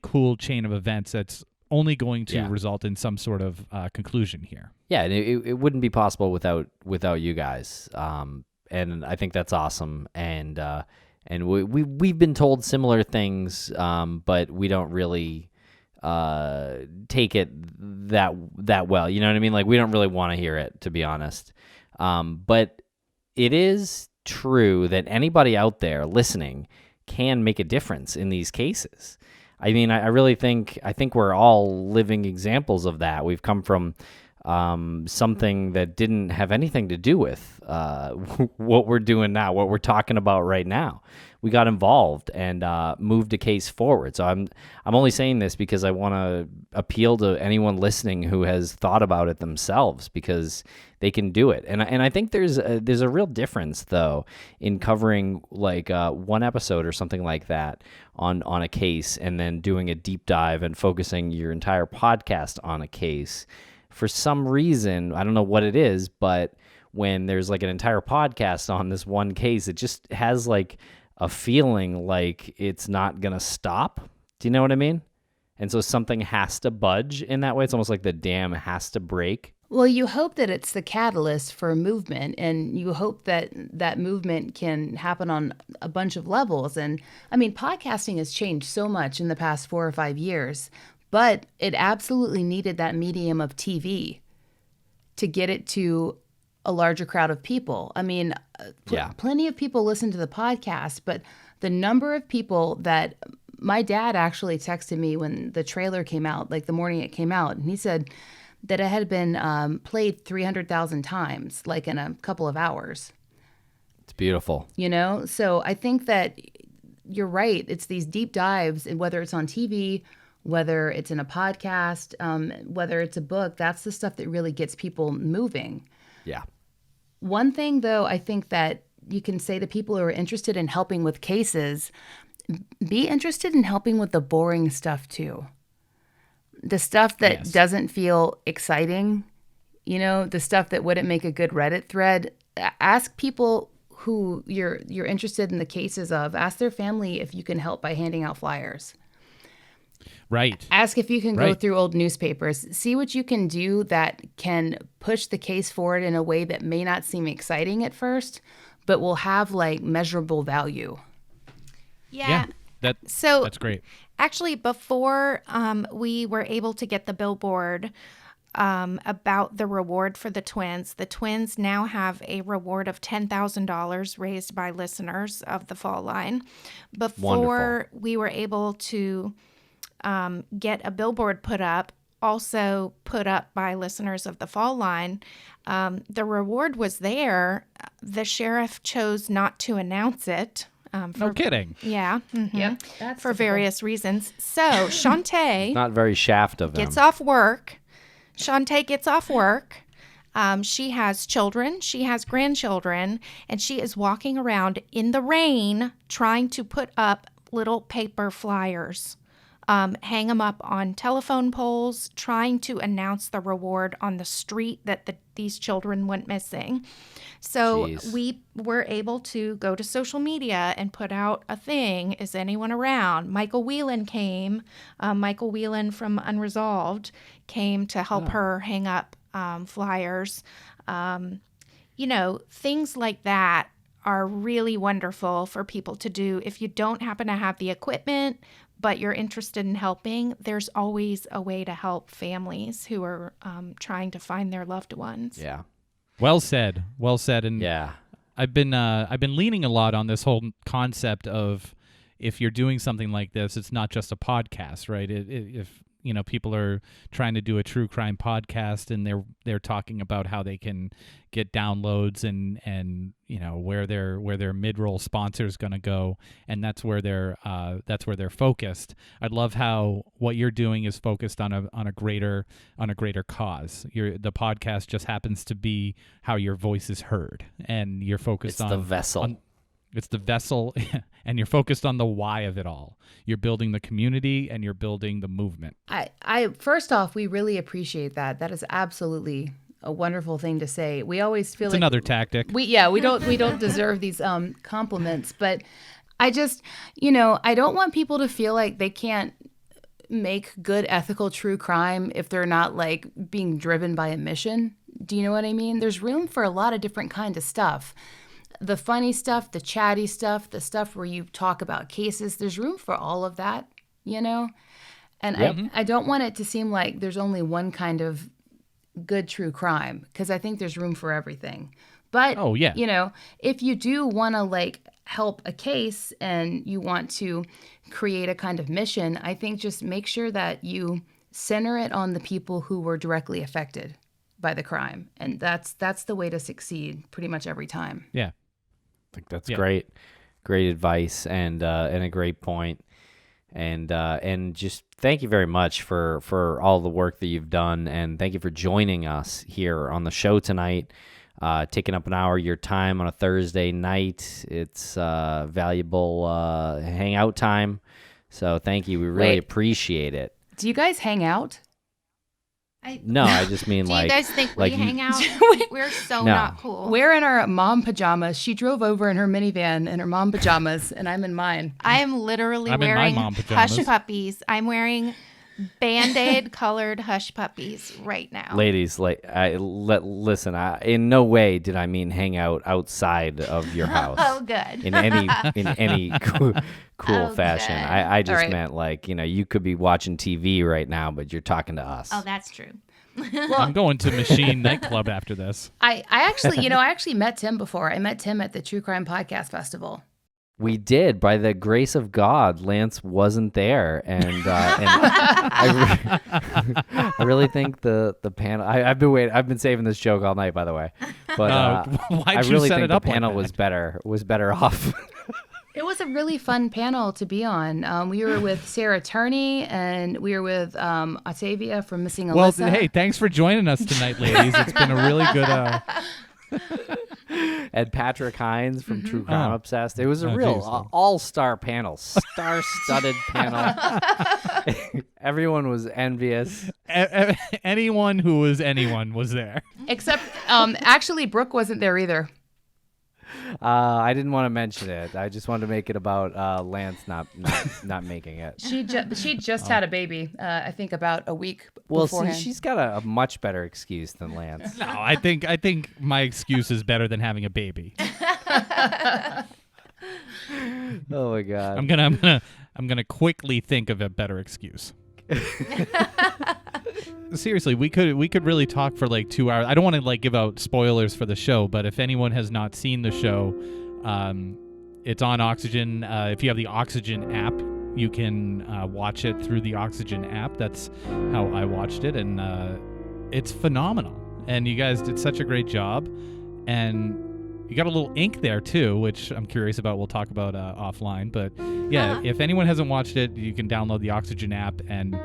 cool chain of events that's only going to result in some sort of conclusion here. Yeah, and it wouldn't be possible without you guys. And I think that's awesome. And we've been told similar things, but we don't really take it that well. You know what I mean? Like, we don't really want to hear it, to be honest. But it is true that anybody out there listening can make a difference in these cases. I mean, I really think we're all living examples of that. We've come from something that didn't have anything to do with what we're doing now, what we're talking about right now. We got involved and moved a case forward. So I'm only saying this because I want to appeal to anyone listening who has thought about it themselves, because they can do it. And I think there's a real difference, though, in covering like one episode or something like that on a case, and then doing a deep dive and focusing your entire podcast on a case. For some reason, I don't know what it is, but when there's like an entire podcast on this one case, it just has like a feeling like it's not going to stop. Do you know what I mean? And so something has to budge in that way. It's almost like the dam has to break. Well, you hope that it's the catalyst for movement, and you hope that that movement can happen on a bunch of levels. And I mean, podcasting has changed so much in the past 4 or 5 years, but it absolutely needed that medium of TV to get it to a larger crowd of people. I mean, plenty of people listen to the podcast, but the number of people that my dad actually texted me when the trailer came out, like the morning it came out, and he said that it had been played 300,000 times, like in a couple of hours. It's beautiful. You know? So I think that you're right. It's these deep dives, and whether it's on TV, whether it's in a podcast, whether it's a book, that's the stuff that really gets people moving. Yeah. One thing, though, I think that you can say to people who are interested in helping with cases, be interested in helping with the boring stuff, too. The stuff that doesn't feel exciting, you know, the stuff that wouldn't make a good Reddit thread. Ask people who you're interested in the cases of. Ask their family if you can help by handing out flyers. Right. Ask if you can go through old newspapers. See what you can do that can push the case forward in a way that may not seem exciting at first, but will have like measurable value. Yeah. That's great. Actually, before we were able to get the billboard about the reward for the twins now have a reward of $10,000 raised by listeners of the Fall Line. Before we were able to get a billboard put up, also put up by listeners of the Fall Line, the reward was there. The sheriff chose not to announce it. No kidding. Yeah. Mm-hmm. Yep. For various reasons. So Shantae not very shaft of him. gets off work. Shantae gets off work. She has children. She has grandchildren. And she is walking around in the rain trying to put up little paper flyers. Hang them up on telephone poles, trying to announce the reward on the street that these children went missing. So we were able to go to social media and put out a thing. Is anyone around? Michael Whelan came. Michael Whelan from Unresolved came to help her hang up flyers. You know, things like that are really wonderful for people to do. If you don't happen to have the equipment, but you're interested in helping, there's always a way to help families who are trying to find their loved ones. Yeah. Well said. Well said. And yeah, I've been leaning a lot on this whole concept of, if you're doing something like this, it's not just a podcast, right? If people are trying to do a true crime podcast, and they're talking about how they can get downloads and where their mid-roll sponsor is going to go, and that's where they're focused. I love how what you're doing is focused on a greater cause. The podcast just happens to be how your voice is heard, and you're focused on the vessel. It's the vessel, and you're focused on the why of it all. You're building the community, and you're building the movement. I first off, we really appreciate that. That is absolutely a wonderful thing to say. We always feel It's like another tactic. we don't deserve these compliments, but I just, I don't want people to feel like they can't make good ethical true crime if they're not like being driven by a mission. Do you know what I mean? There's room for a lot of different kinds of stuff. The funny stuff, the chatty stuff, the stuff where you talk about cases, there's room for all of that, And I don't want it to seem like there's only one kind of good true crime, because I think there's room for everything. But, if you do want to like help a case and you want to create a kind of mission, I think just make sure that you center it on the people who were directly affected by the crime. And that's the way to succeed pretty much every time. Yeah. I think that's great advice and a great point. And just thank you very much for all the work that you've done, and thank you for joining us here on the show tonight, taking up an hour of your time on a Thursday night. It's valuable hangout time, so thank you. We really appreciate it. Do you guys hang out? No, I just mean Do like. you guys think like we hang out? We're so No. not cool. We're in our mom pajamas. She drove over in her minivan in her mom pajamas, and I'm in mine. I am literally I'm in my wearing mom pajamas. hush puppies. I'm wearing Band-Aid colored hush puppies right now. Ladies, listen. In no way did I mean hang out outside of your house. Oh, good. In any cool Oh, fashion. good. I just right. meant like you could be watching TV right now, but you're talking to us. Oh, that's true. I'm going to Machine Nightclub after this. I actually met Tim before. I met Tim at the True Crime Podcast Festival. We did. By the grace of God, Lance wasn't there, and I really think the panel. I've been saving this joke all night, by the way. But why'd I you really set think it the up like panel that? was better off. It was a really fun panel to be on. We were with Sarah Turney, and we were with Octavia from Missing Well, Alyssa. hey, thanks for joining us tonight, ladies. It's been a really good. And Patrick Hines from True Crime Oh. Obsessed. It was a Oh, real geez. all-star panel, star-studded panel. Everyone was envious. Anyone who was anyone was there. Except, actually, Brooke wasn't there either. I didn't want to mention it. I just wanted to make it about Lance not making it. She just had a baby, I think about a week Well, see, beforehand. she's got a much better excuse than Lance. No, I think my excuse is better than having a baby. Oh my God. I'm gonna quickly think of a better excuse. Seriously, we could really talk for like 2 hours. I don't want to like give out spoilers for the show, but if anyone has not seen the show, it's on Oxygen. If you have the Oxygen app, you can watch it through the Oxygen app. That's how I watched it, and it's phenomenal. And you guys did such a great job, and you got a little ink there too, which I'm curious about. We'll talk about offline. But yeah, if anyone hasn't watched it, you can download the Oxygen app and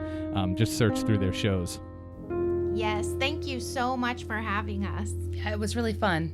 just search through their shows. Yes, thank you so much for having us. Yeah, it was really fun.